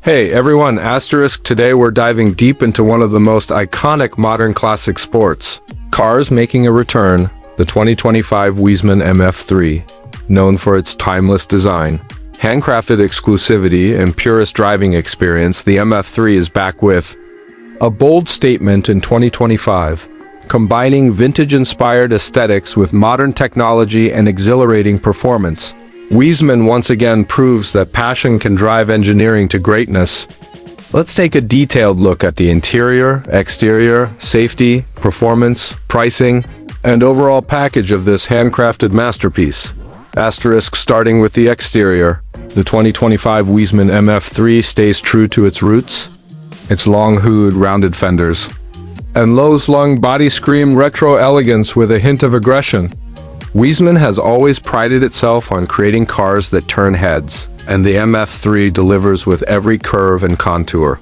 Hey everyone, Asterisk. Today we're diving deep into one of the most iconic modern classic sports. Cars making a return, the 2025 Wiesmann MF3. Known for its timeless design, handcrafted exclusivity, and purest driving experience, the MF3 is back with a bold statement in 2025, combining vintage-inspired aesthetics with modern technology and exhilarating performance. Wiesmann once again proves that passion can drive engineering to greatness. Let's take a detailed look at the interior, exterior, safety, performance, pricing, and overall package of this handcrafted masterpiece. Asterisk. Starting with the exterior, the 2025 Wiesmann MF3 stays true to its roots. Its long hood, rounded fenders, and low-slung body scream retro elegance with a hint of aggression. Wiesmann has always prided itself on creating cars that turn heads, and the MF3 delivers with every curve and contour.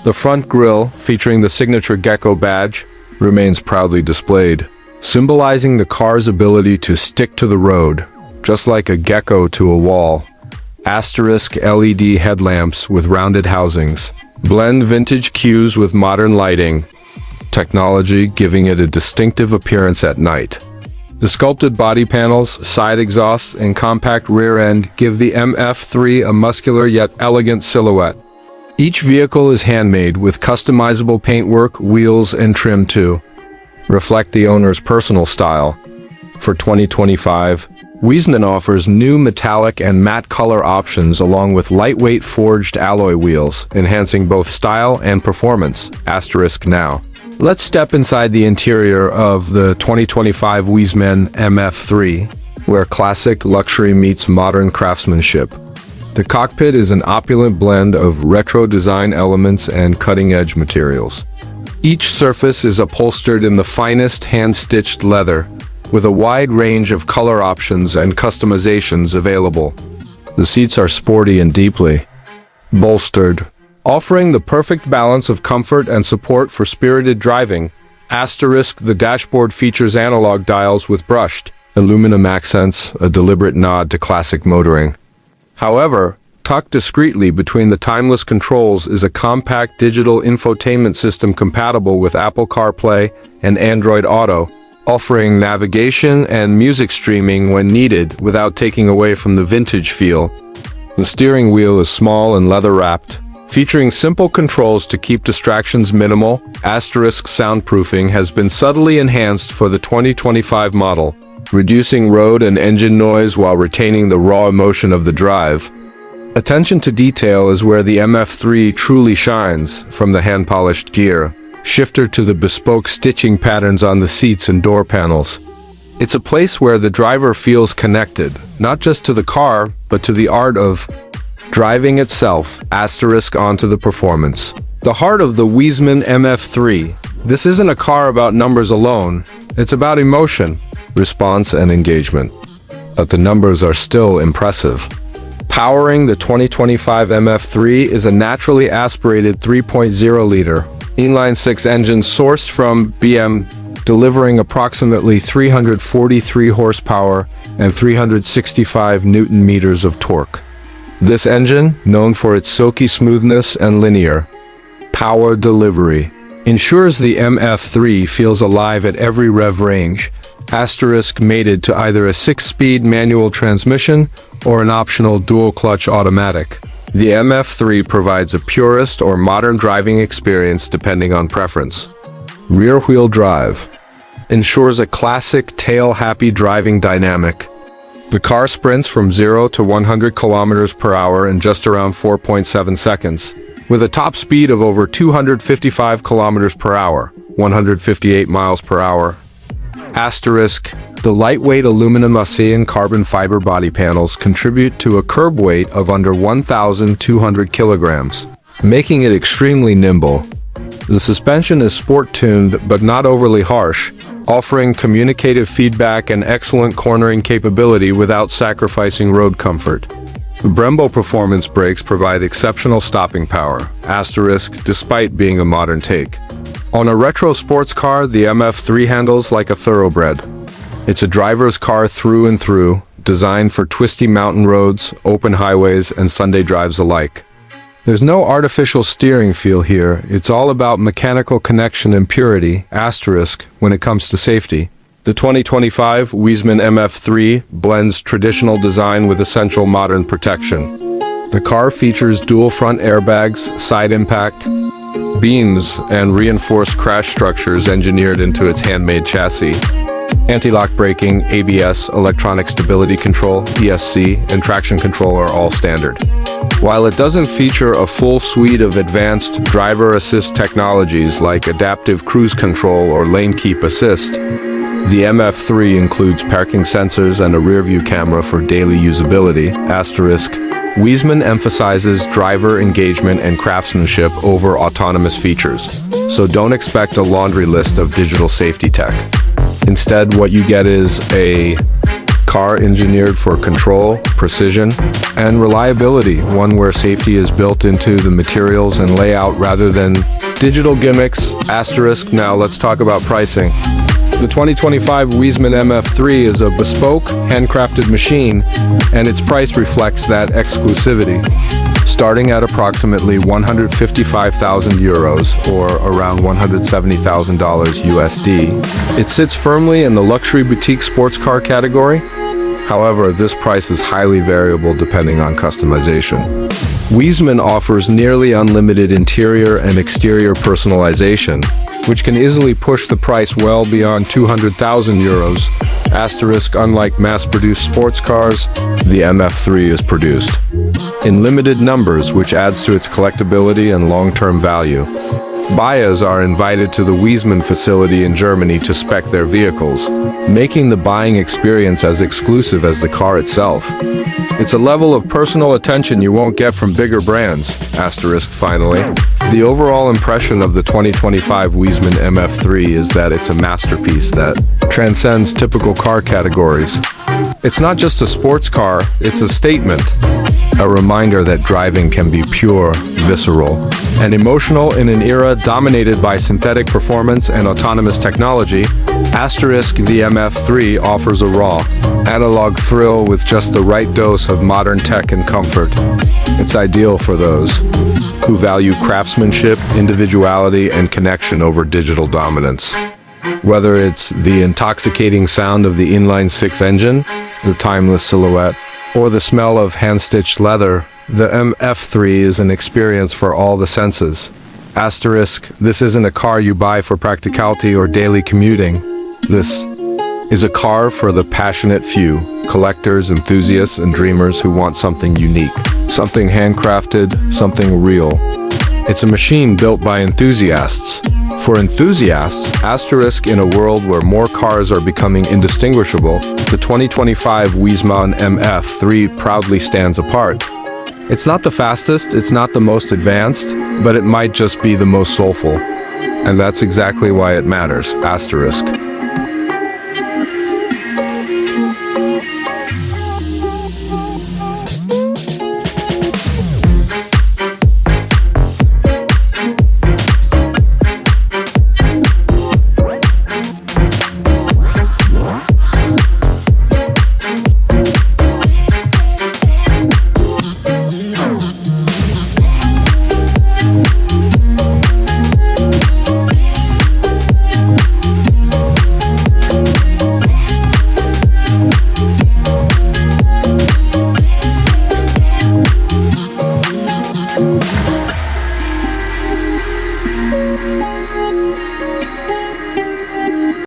The front grille, featuring the signature gecko badge, remains proudly displayed, symbolizing the car's ability to stick to the road, just like a gecko to a wall. Asterisk. LED headlamps with rounded housings blend vintage cues with modern lighting technology, giving it a distinctive appearance at night. The sculpted body panels, side exhausts, and compact rear end give the MF3 a muscular yet elegant silhouette. Each vehicle is handmade with customizable paintwork, wheels, and trim to reflect the owner's personal style. For 2025, Wiesmann offers new metallic and matte color options along with lightweight forged alloy wheels, enhancing both style and performance. Asterisk. Now, let's step inside the interior of the 2025 Wiesmann MF3, where classic luxury meets modern craftsmanship. The cockpit is an opulent blend of retro design elements and cutting-edge materials. Each surface is upholstered in the finest hand-stitched leather, with a wide range of color options and customizations available. The seats are sporty and deeply bolstered, offering the perfect balance of comfort and support for spirited driving. Asterisk. The dashboard features analog dials with brushed aluminum accents, a deliberate nod to classic motoring. However, tucked discreetly between the timeless controls is a compact digital infotainment system compatible with Apple CarPlay and Android Auto, offering navigation and music streaming when needed without taking away from the vintage feel. The steering wheel is small and leather-wrapped, featuring simple controls to keep distractions minimal. Asterisk. Soundproofing has been subtly enhanced for the 2025 model, reducing road and engine noise while retaining the raw emotion of the drive. Attention to detail is where the MF3 truly shines, from the hand-polished gear shifter to the bespoke stitching patterns on the seats and door panels. It's a place where the driver feels connected, not just to the car, but to the art of driving itself. Asterisk. Onto the performance. The heart of the Wiesmann MF3. This isn't a car about numbers alone. It's about emotion, response, and engagement. But the numbers are still impressive. Powering the 2025 MF3 is a naturally aspirated 3.0-liter inline-six engine sourced from BMW, delivering approximately 343 horsepower and 365 Newton-meters of torque. This engine, known for its silky smoothness and linear power delivery, ensures the MF3 feels alive at every rev range. Asterisk. Mated to either a 6-speed manual transmission or an optional dual-clutch automatic, the MF3 provides a purist or modern driving experience depending on preference. Rear-wheel drive ensures a classic tail-happy driving dynamic. The car sprints from 0 to 100 kilometers per hour in just around 4.7 seconds, with a top speed of over 255 kilometers per hour, 158 miles per hour. Asterisk. The lightweight aluminum acier and carbon fiber body panels contribute to a curb weight of under 1,200 kilograms, making it extremely nimble. The suspension is sport-tuned but not overly harsh, offering communicative feedback and excellent cornering capability without sacrificing road comfort. The Brembo performance brakes provide exceptional stopping power. Asterisk. Despite being a modern take on a retro sports car, the MF3 handles like a thoroughbred. It's a driver's car through and through, designed for twisty mountain roads, open highways, and Sunday drives alike. There's no artificial steering feel here. It's all about mechanical connection and purity, asterisk, when it comes to safety. The 2025 Wiesmann MF3 blends traditional design with essential modern protection. The car features dual front airbags, side impact beams, and reinforced crash structures engineered into its handmade chassis. Anti-lock braking, ABS, electronic stability control, ESC, and traction control are all standard. While it doesn't feature a full suite of advanced driver assist technologies like adaptive cruise control or lane keep assist, the MF3 includes parking sensors and a rear-view camera for daily usability, asterisk. Wiesmann emphasizes driver engagement and craftsmanship over autonomous features, so don't expect a laundry list of digital safety tech. Instead, what you get is a car engineered for control, precision, and reliability, one where safety is built into the materials and layout rather than digital gimmicks, asterisk. Now let's talk about pricing. The 2025 Wiesmann MF3 is a bespoke, handcrafted machine, and its price reflects that exclusivity. Starting at approximately 155,000 euros, or around $170,000 USD, it sits firmly in the luxury boutique sports car category. However, this price is highly variable depending on customization. Wiesmann offers nearly unlimited interior and exterior personalization, which can easily push the price well beyond 200,000 euros. Asterisk, unlike mass-produced sports cars, the MF3 is produced in limited numbers, which adds to its collectability and long-term value. Buyers are invited to the Wiesmann facility in Germany to spec their vehicles, making the buying experience as exclusive as the car itself. It's a level of personal attention you won't get from bigger brands, asterisk finally. The overall impression of the 2025 Wiesmann MF3 is that it's a masterpiece that transcends typical car categories. It's not just a sports car, it's a statement. A reminder that driving can be pure, visceral, and emotional in an era dominated by synthetic performance and autonomous technology. Asterisk, the MF3 offers a raw, analog thrill with just the right dose of modern tech and comfort. It's ideal for those who value craftsmanship, individuality, and connection over digital dominance. Whether it's the intoxicating sound of the inline-six engine, the timeless silhouette, or the smell of hand-stitched leather, the MF3 is an experience for all the senses. Asterisk, this isn't a car you buy for practicality or daily commuting. This is a car for the passionate few, collectors, enthusiasts, and dreamers who want something unique, something handcrafted, something real. It's a machine built by enthusiasts. For enthusiasts, asterisk, in a world where more cars are becoming indistinguishable, the 2025 Wiesmann MF3 proudly stands apart. It's not the fastest, it's not the most advanced, but it might just be the most soulful. And that's exactly why it matters, asterisk.